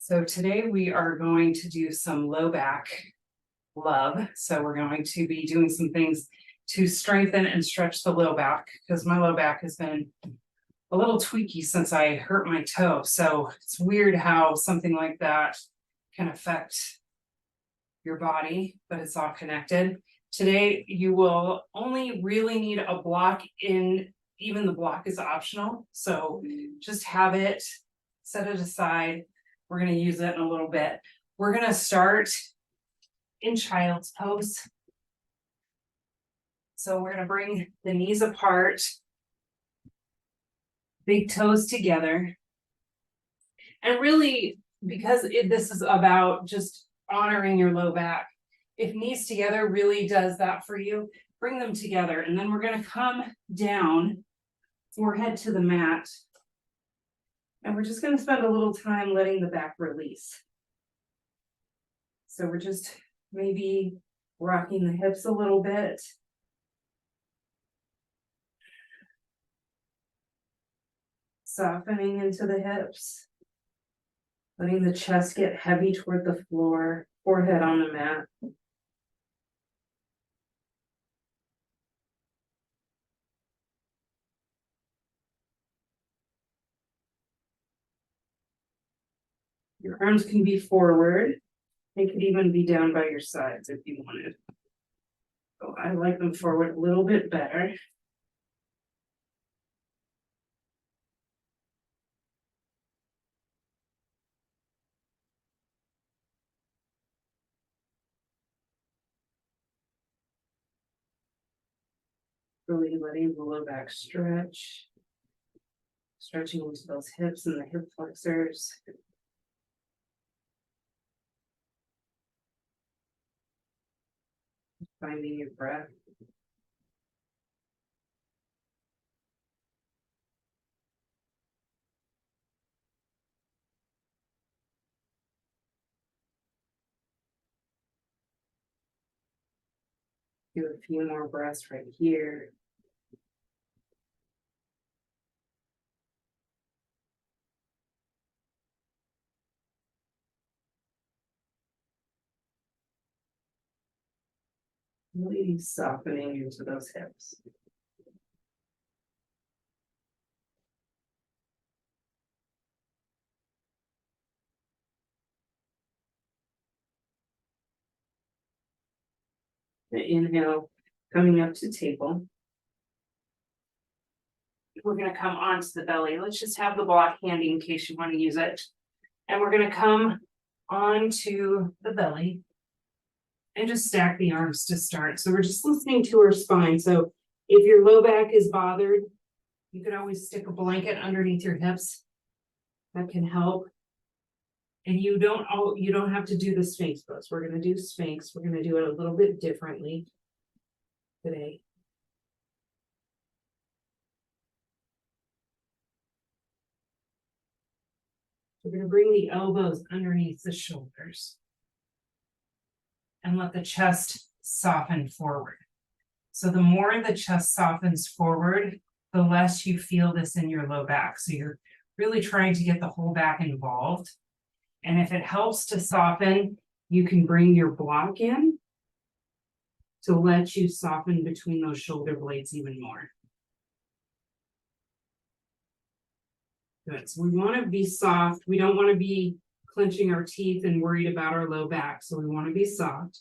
So today we are going to do some low back love. So we're going to be doing some things to strengthen and stretch the low back because my low back has been a little tweaky since I hurt my toe. So it's weird how something like that can affect your body, but it's all connected. Today you will only really need a block in, even the block is optional. So just have it, set it aside. We're going to use it in a little bit. We're going to start in child's pose. So we're going to bring the knees apart, big toes together. And really, because this is about just honoring your low back, if knees together really does that for you, bring them together. And then we're going to come down, forehead to the mat. And we're just going to spend a little time letting the back release. So we're just maybe rocking the hips a little bit. Softening into the hips. Letting the chest get heavy toward the floor, forehead on the mat. Your arms can be forward. They could even be down by your sides if you wanted. So I like them forward a little bit better. Really letting the low back stretch. Stretching into those hips and the hip flexors. Finding your breath. Do a few more breaths right here. Really softening into those hips. The inhale, coming up to table. We're going to come onto the belly. Let's just have the block handy in case you want to use it. And we're going to come onto the belly and just stack the arms to start. So we're just listening to our spine. So if your low back is bothered, you could always stick a blanket underneath your hips. That can help. And you don't have to do the Sphinx pose. We're going to do Sphinx. We're going to do it a little bit differently today. We're going to bring the elbows underneath the shoulders and let the chest soften forward. So the more the chest softens forward, the less you feel this in your low back. So you're really trying to get the whole back involved. And if it helps to soften, you can bring your block in to let you soften between those shoulder blades even more. Good. So we want to be soft. We don't want to be clenching our teeth and worried about our low back. So we want to be soft.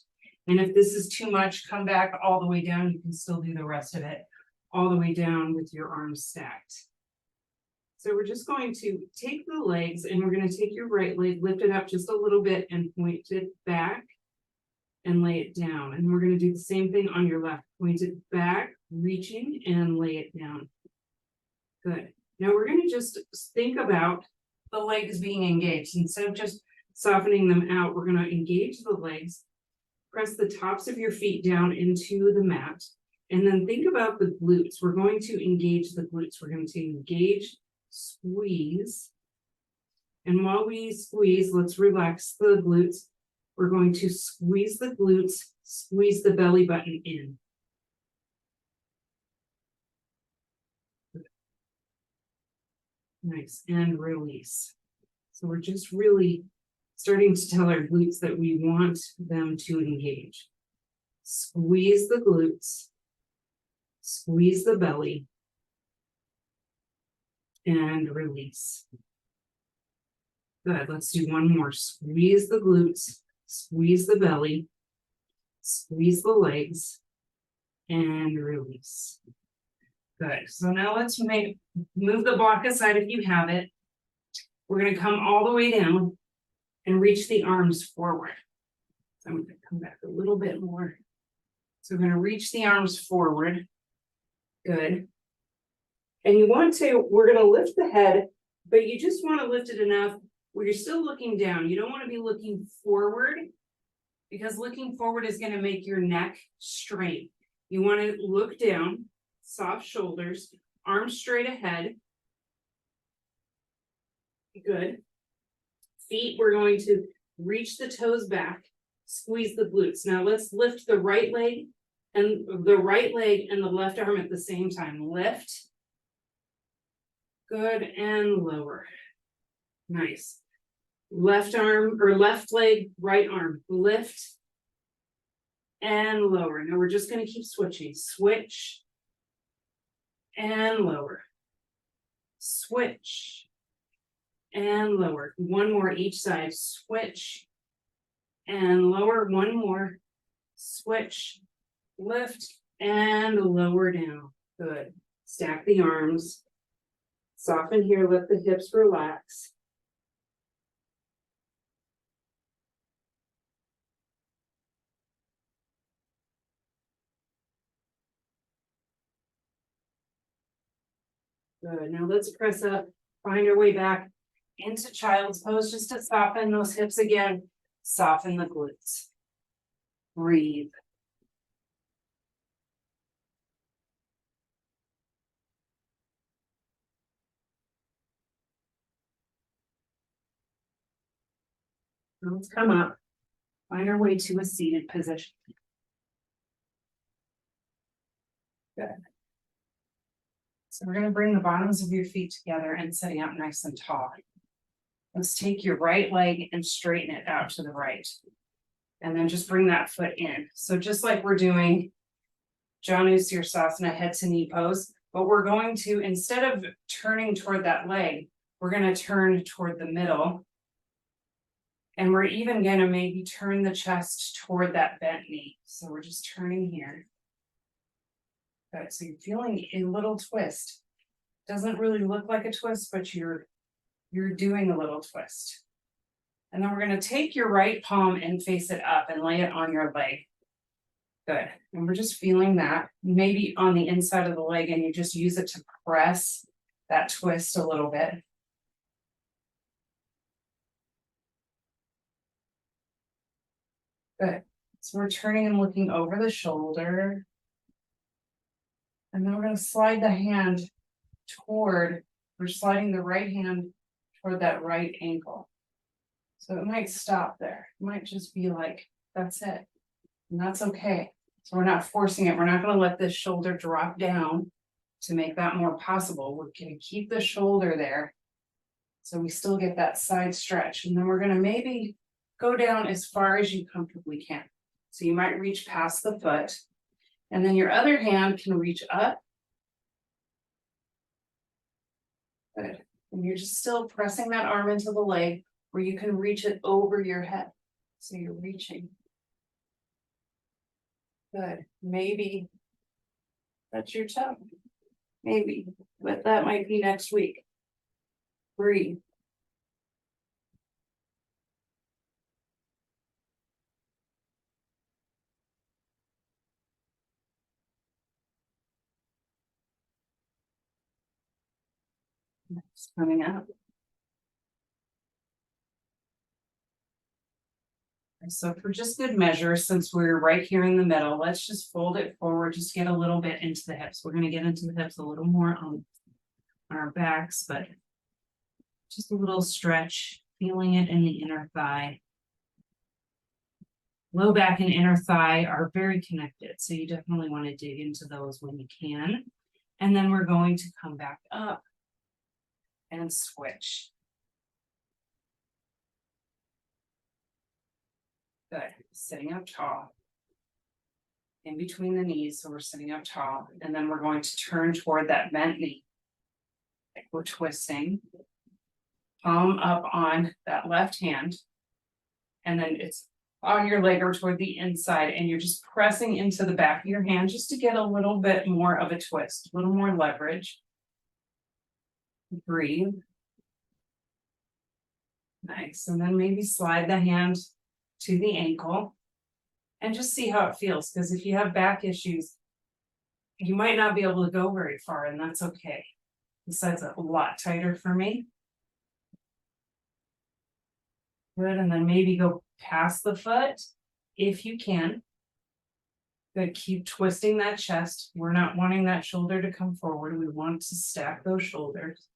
And if this is too much, come back all the way down. You can still do the rest of it all the way down with your arms stacked. So we're just going to take the legs and we're going to take your right leg, lift it up just a little bit and point it back and lay it down. And we're going to do the same thing on your left. Point it back, reaching and lay it down. Good. Now we're going to just think about the legs being engaged. Instead of just softening them out, we're going to engage the legs, press the tops of your feet down into the mat, and then think about the glutes. We're going to engage the glutes. We're going to engage, squeeze, and while we squeeze, let's relax the glutes. We're going to squeeze the glutes, squeeze the belly button in. Nice, and release. So we're just really starting to tell our glutes that we want them to engage. Squeeze the glutes, squeeze the belly, and release. Good, let's do one more. Squeeze the glutes, squeeze the belly, squeeze the legs, and release. Good, so now let's move the block aside if you have it. We're gonna come all the way down and reach the arms forward. So I'm gonna come back a little bit more. So we're gonna reach the arms forward. Good. And we're gonna lift the head, but you just wanna lift it enough where you're still looking down. You don't wanna be looking forward, because looking forward is gonna make your neck straight. You wanna look down, soft shoulders, arms straight ahead. Good. Feet, we're going to reach the toes back, squeeze the glutes. Now let's lift the right leg and the left arm at the same time. Lift. Good, and lower. Nice. Left arm or left leg, right arm. Lift and lower. Now we're just going to keep switching. Switch and lower. Switch and lower. One more each side. Switch and lower. One more. Switch, lift, and lower down. Good. Stack the arms. Soften here. Let the hips relax. Good. Now let's press up. Find our way back into child's pose just to soften those hips again. Soften the glutes. Breathe. Let's come up. Find our way to a seated position. Good. So we're going to bring the bottoms of your feet together and sitting up nice and tall. Let's take your right leg and straighten it out to the right. And then just bring that foot in. So just like we're doing Janusirsasana head to knee pose, but we're going to, instead of turning toward that leg, we're going to turn toward the middle. And we're even going to maybe turn the chest toward that bent knee. So we're just turning here. Good, so you're feeling a little twist. Doesn't really look like a twist, but you're doing a little twist. And then we're going to take your right palm and face it up and lay it on your leg. Good, and we're just feeling that, maybe on the inside of the leg, and you just use it to press that twist a little bit. Good, so we're turning and looking over the shoulder. And then we're going to slide the hand we're sliding the right hand toward that right ankle. So it might stop there. It might just be like, that's it. And that's okay. So we're not forcing it. We're not going to let this shoulder drop down to make that more possible. We're going to keep the shoulder there so we still get that side stretch. And then we're going to maybe go down as far as you comfortably can. So you might reach past the foot. And then your other hand can reach up. Good. And you're just still pressing that arm into the leg where you can reach it over your head. So you're reaching. Good. Maybe that's your toe. Maybe. But that might be next week. Breathe. It's coming up. So for just good measure, since we're right here in the middle, let's just fold it forward, just get a little bit into the hips. We're going to get into the hips a little more on our backs, but just a little stretch, feeling it in the inner thigh. Low back and inner thigh are very connected, so you definitely want to dig into those when you can. And then we're going to come back up and switch. sitting up tall. In between the knees, so we're sitting up tall, and then we're going to turn toward that bent knee. Like we're twisting. Palm up on that left hand. And then it's on your leg or toward the inside, and you're just pressing into the back of your hand just to get a little bit more of a twist, a little more leverage. Breathe. Nice, and then maybe slide the hand to the ankle and just see how it feels, because if you have back issues, you might not be able to go very far, and that's okay. This side's a lot tighter for me. Good, and then maybe go past the foot if you can. Good, keep twisting that chest. We're not wanting that shoulder to come forward. We want to stack those shoulders.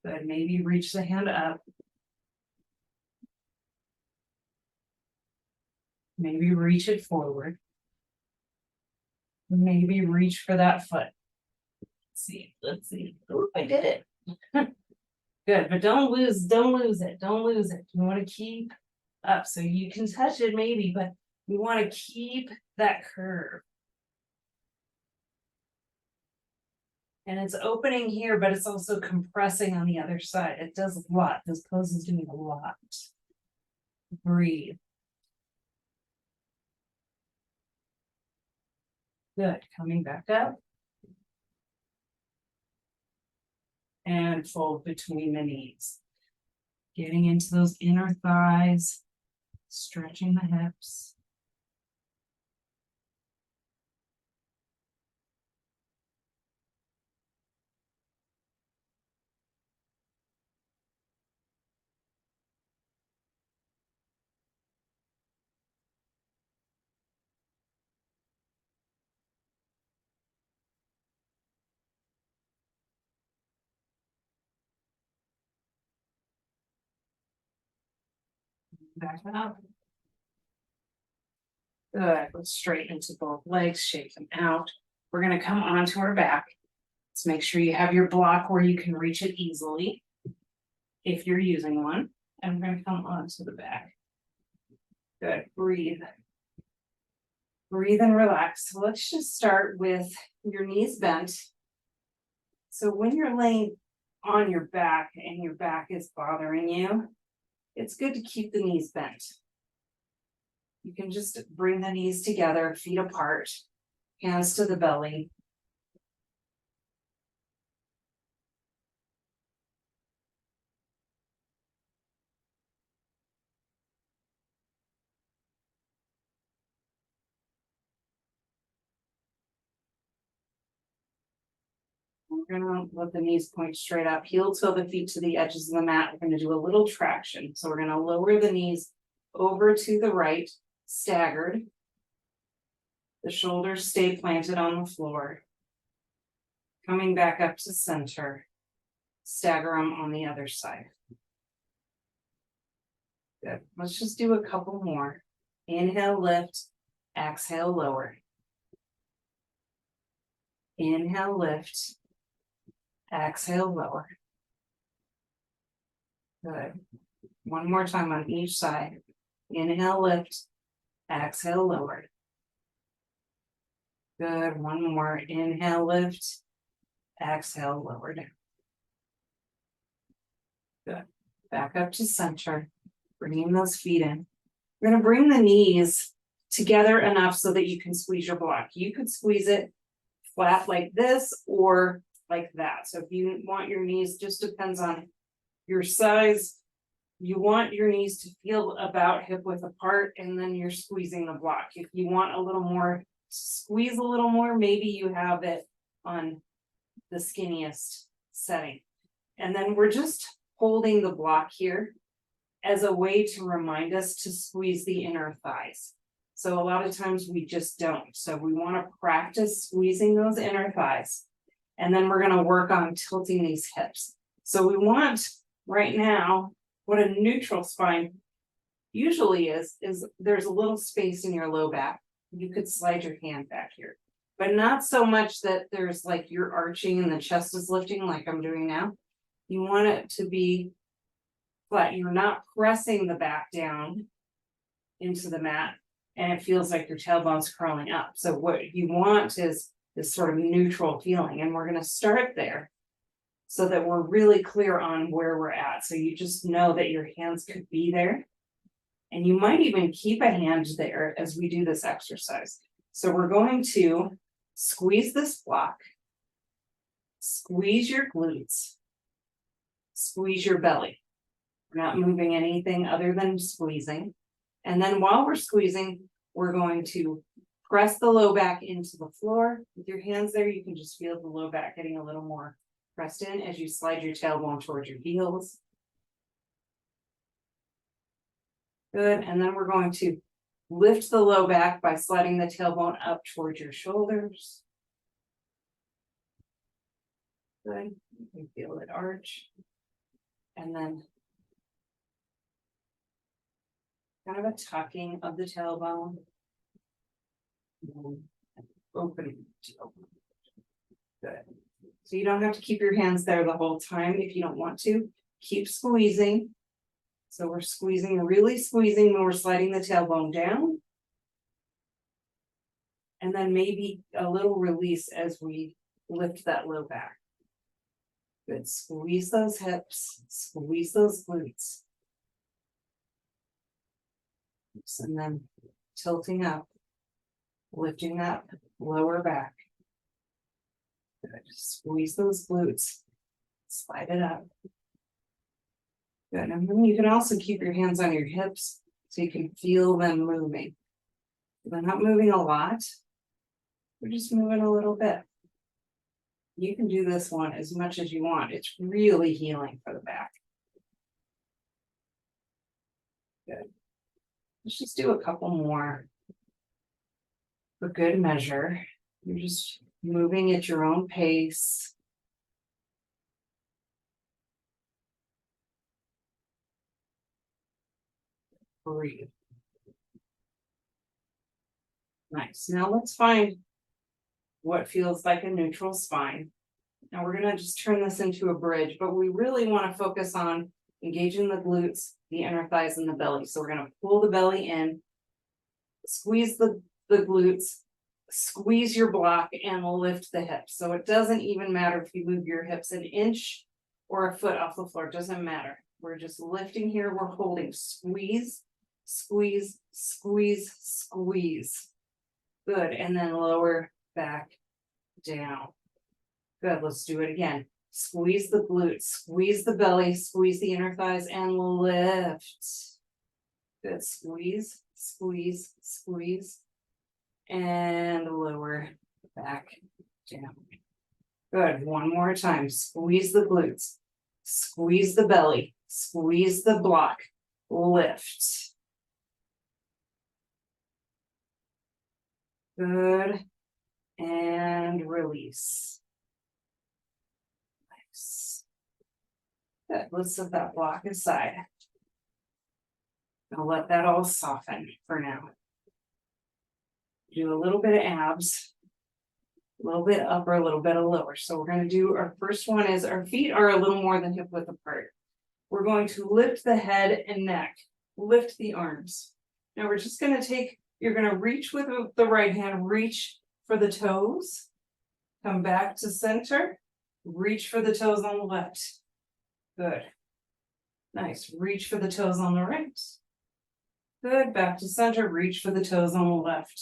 Good, maybe reach the hand up. Maybe reach it forward. Maybe reach for that foot. Let's see. Oh, I did it. Good, but don't lose it. Don't lose it. You want to keep up, so you can touch it maybe, but we want to keep that curve. And it's opening here, but it's also compressing on the other side. It does a lot. This pose is doing a lot. Breathe. Good, coming back up. And fold between the knees. Getting into those inner thighs, stretching the hips. Back up. Good, let's straighten into both legs, shake them out. We're gonna come onto our back. Let's make sure you have your block where you can reach it easily, if you're using one. And we're gonna come onto the back. Good, breathe. Breathe and relax. So let's just start with your knees bent. So when you're laying on your back and your back is bothering you, it's good to keep the knees bent. You can just bring the knees together, feet apart, hands to the belly. We're gonna let the knees point straight up, heel toe the feet to the edges of the mat. We're gonna do a little traction. So we're gonna lower the knees over to the right, staggered. The shoulders stay planted on the floor. Coming back up to center, stagger them on the other side. Good, let's just do a couple more. Inhale, lift, exhale, lower. Inhale, lift, exhale, lower. Good. One more time on each side. Inhale, lift, exhale, lower. Good, one more. Inhale, lift, exhale, lower down. Good. Back up to center, bringing those feet in. We're gonna bring the knees together enough so that you can squeeze your block. You could squeeze it flat like this or like that. So if you want your knees, just depends on your size. You want your knees to feel about hip width apart, and then you're squeezing the block. If you want a little more, squeeze a little more, maybe you have it on the skinniest setting. And then we're just holding the block here as a way to remind us to squeeze the inner thighs. So a lot of times we just don't. So we want to practice squeezing those inner thighs. And then we're going to work on tilting these hips. So we want right now, what a neutral spine usually is there's a little space in your low back. You could slide your hand back here, but not so much that there's like you're arching and the chest is lifting like I'm doing now. You want it to be flat. You're not pressing the back down into the mat. and it feels like your tailbone's curling up. So what you want is this sort of neutral feeling, and we're gonna start there so that we're really clear on where we're at. So you just know that your hands could be there. And you might even keep a hand there as we do this exercise. So we're going to squeeze this block, squeeze your glutes, squeeze your belly. We're not moving anything other than squeezing. And then while we're squeezing, we're going to press the low back into the floor. With your hands there, you can just feel the low back getting a little more pressed in as you slide your tailbone towards your heels. Good, and then we're going to lift the low back by sliding the tailbone up towards your shoulders. Good, you can feel it arch. And then kind of a tucking of the tailbone. Opening the tailbone. Good. So you don't have to keep your hands there the whole time if you don't want to. Keep squeezing. So we're squeezing, really squeezing when we're sliding the tailbone down. And then maybe a little release as we lift that low back. Good, squeeze those hips, squeeze those glutes. And then tilting up, lifting that lower back. Good, squeeze those glutes, slide it up. Good, and then you can also keep your hands on your hips so you can feel them moving. They're not moving a lot, we're just moving a little bit. You can do this one as much as you want. It's really healing for the back. Good. Let's just do a couple more for good measure. You're just moving at your own pace. Breathe. Nice. Now let's find what feels like a neutral spine. Now we're going to just turn this into a bridge, but we really want to focus on engaging the glutes, the inner thighs, and the belly. So we're going to pull the belly in, squeeze the glutes, squeeze your block, and lift the hips. So it doesn't even matter if you move your hips an inch or a foot off the floor, it doesn't matter. We're just lifting here, we're holding, squeeze, squeeze, squeeze, squeeze. Good, and then lower back down. Good, let's do it again. Squeeze the glutes, squeeze the belly, squeeze the inner thighs, and lift. Good, squeeze, squeeze, squeeze, and lower back down. Good, one more time. Squeeze the glutes, squeeze the belly, squeeze the block, lift. Good, and release. Nice. Good, let's set that block aside. I'll let that all soften for now. Do a little bit of abs, a little bit upper, a little bit of lower. So we're going to do our first one is our feet are a little more than hip width apart. We're going to lift the head and neck, lift the arms. Now we're just going to take, you're going to reach with the right hand, reach for the toes, come back to center, reach for the toes on the left. Good. Nice. Reach for the toes on the right. Good. Back to center, reach for the toes on the left.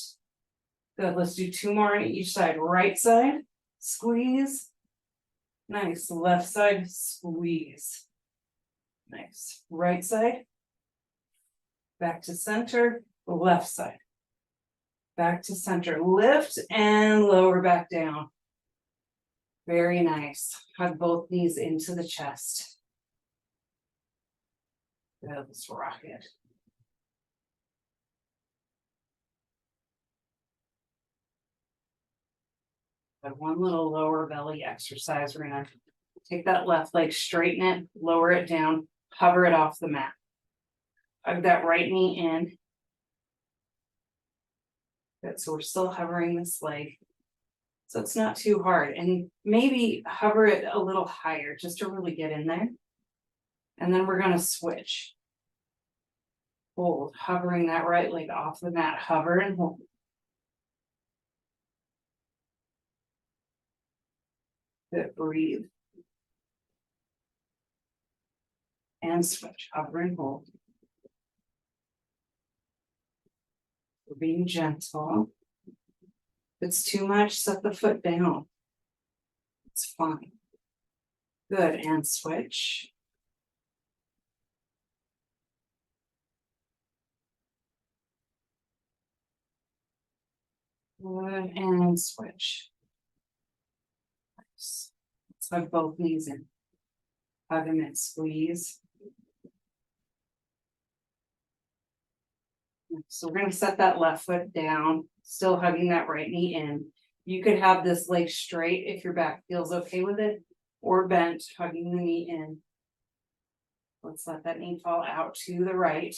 Good. Let's do two more on each side. Right side, squeeze. Nice. Left side, squeeze. Nice. Right side. Back to center, left side. Back to center. Lift and lower back down. Very nice. Hug both knees into the chest. Good. Let's rock it. One little lower belly exercise. We're going to take that left leg, straighten it, lower it down, hover it off the mat. Hug that right knee in. Good, so we're still hovering this leg. So it's not too hard. And maybe hover it a little higher just to really get in there. And then we're going to switch. Hold, hovering that right leg off the mat, hover and hold. Good, breathe. And switch, hover and hold. We're being gentle. If it's too much, set the foot down. It's fine. Good, and switch. Good, and switch. Nice. Let's hug both knees in. Hug them and squeeze. So we're going to set that left foot down, still hugging that right knee in. You could have this leg straight if your back feels okay with it, or bent, hugging the knee in. Let's let that knee fall out to the right.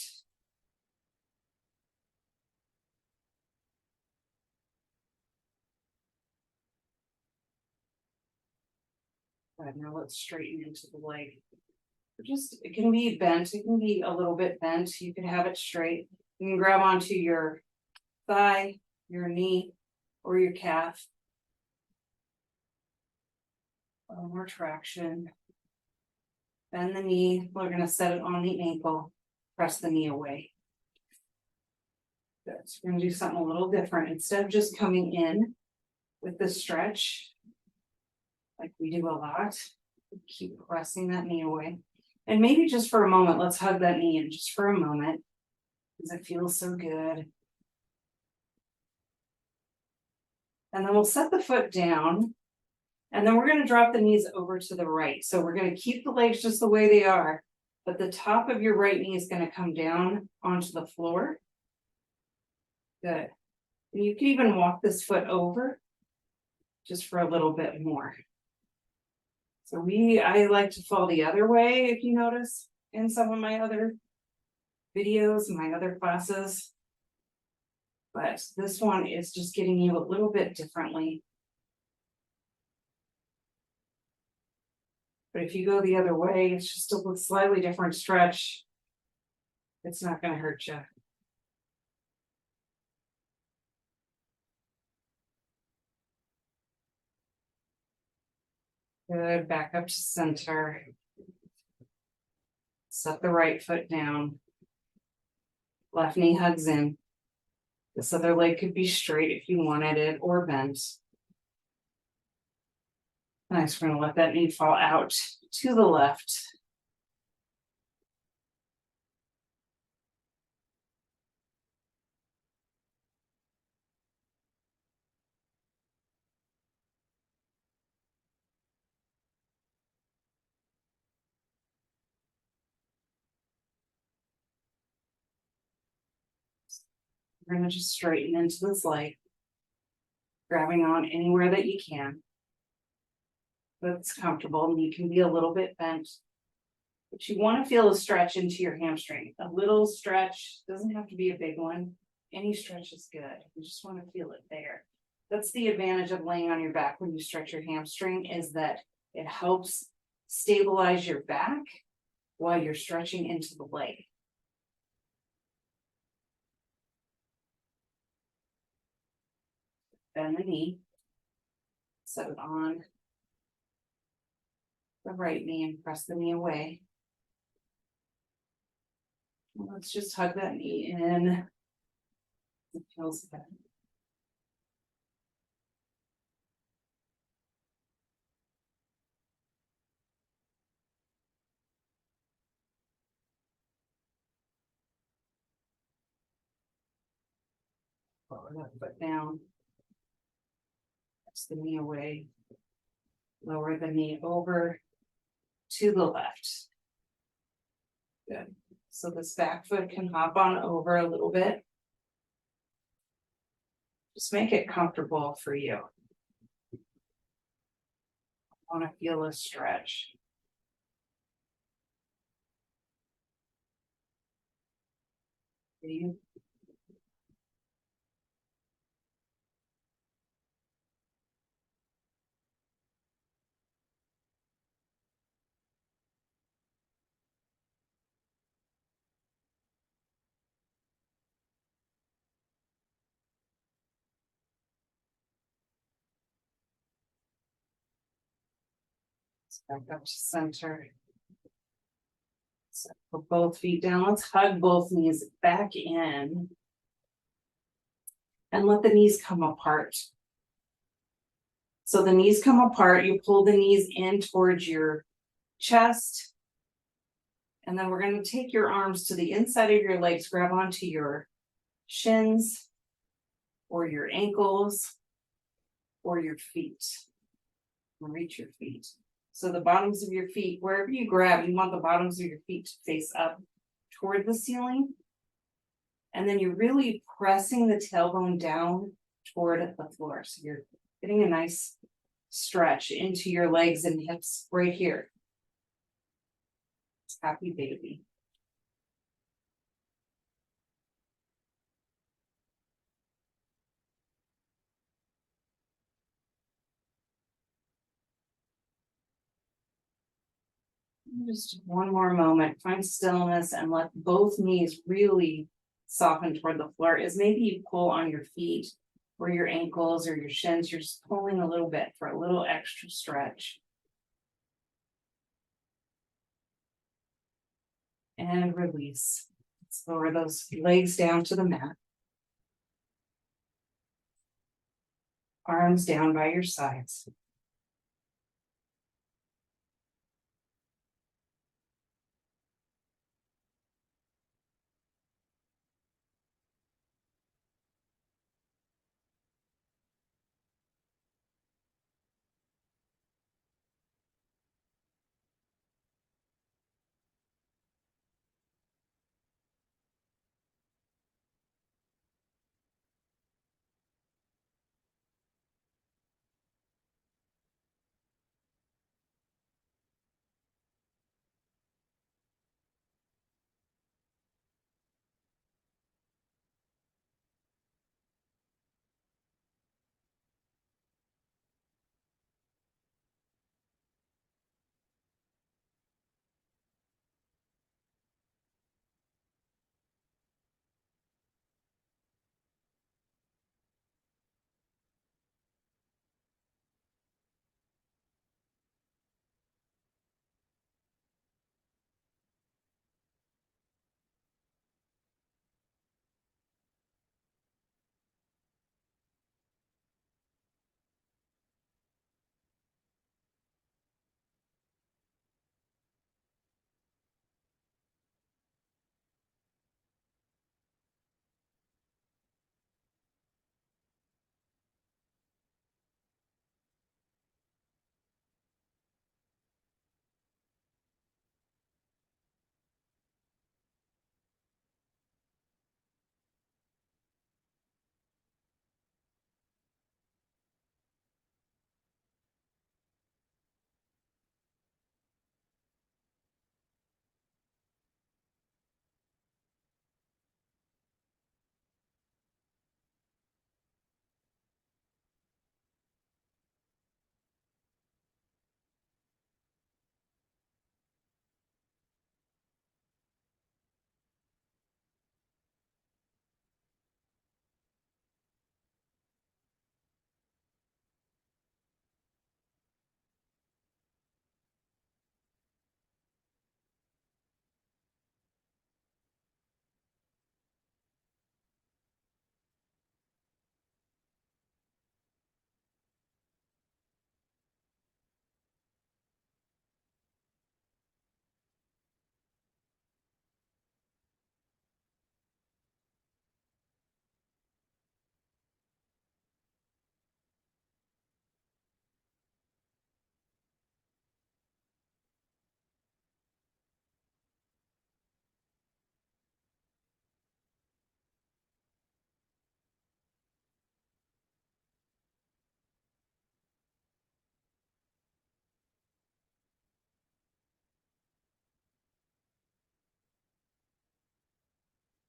Good, now let's straighten into the leg. It can be bent, it can be a little bit bent. You can have it straight. You can grab onto your thigh, your knee, or your calf. A little more traction. Bend the knee. We're going to set it on the ankle. Press the knee away. Good. So we're going to do something a little different. Instead of just coming in with the stretch, like we do a lot, keep pressing that knee away. And maybe just for a moment, let's hug that knee in just for a moment, because it feels so good. And then we'll set the foot down, and then we're going to drop the knees over to the right. So we're going to keep the legs just the way they are, but the top of your right knee is going to come down onto the floor. Good. And you can even walk this foot over just for a little bit more. So I like to fall the other way, if you notice, in some of my other videos, my other classes. But this one is just getting you a little bit differently. But if you go the other way, it's just a slightly different stretch. It's not going to hurt you. Good, back up to center. Set the right foot down. Left knee hugs in. This other leg could be straight if you wanted it, or bent. Nice, we're going to let that knee fall out to the left. We're going to just straighten into this leg, grabbing on anywhere that you can. That's comfortable, and you can be a little bit bent. But you want to feel a stretch into your hamstring. A little stretch, doesn't have to be a big one. Any stretch is good. You just want to feel it there. That's the advantage of laying on your back when you stretch your hamstring, is that it helps stabilize your back while you're stretching into the leg. Bend the knee. Set it on the right knee and press the knee away. Let's just hug that knee in. It feels good. Lower that foot down. Press the knee away. Lower the knee over to the left. Good. So this back foot can hop on over a little bit. Just make it comfortable for you. I want to feel a stretch. Breathe. Back up to center. So put both feet down. Let's hug both knees back in. And let the knees come apart. So the knees come apart, you pull the knees in towards your chest. And then we're going to take your arms to the inside of your legs, grab onto your shins or your ankles or your feet. Reach your feet. So the bottoms of your feet, wherever you grab, you want the bottoms of your feet to face up toward the ceiling. And then you're really pressing the tailbone down toward the floor. So you're getting a nice stretch into your legs and hips right here. Happy baby. Just one more moment, find stillness and let both knees really soften toward the floor. As maybe you pull on your feet or your ankles or your shins, you're just pulling a little bit for a little extra stretch. And release. Let's lower those legs down to the mat. Arms down by your sides.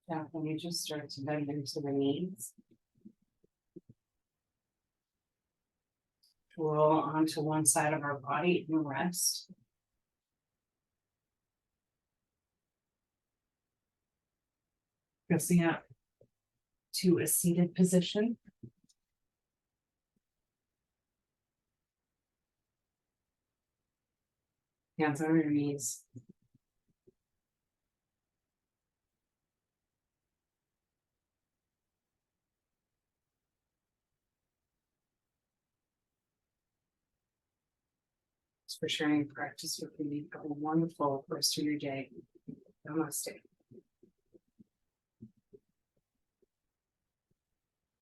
Now, when you just start to bend into the knees, roll onto one side of our body and rest. Pressing up to a seated position. Hands on your knees. Thanks for sharing your practice with me. Have a wonderful rest of your day. Namaste.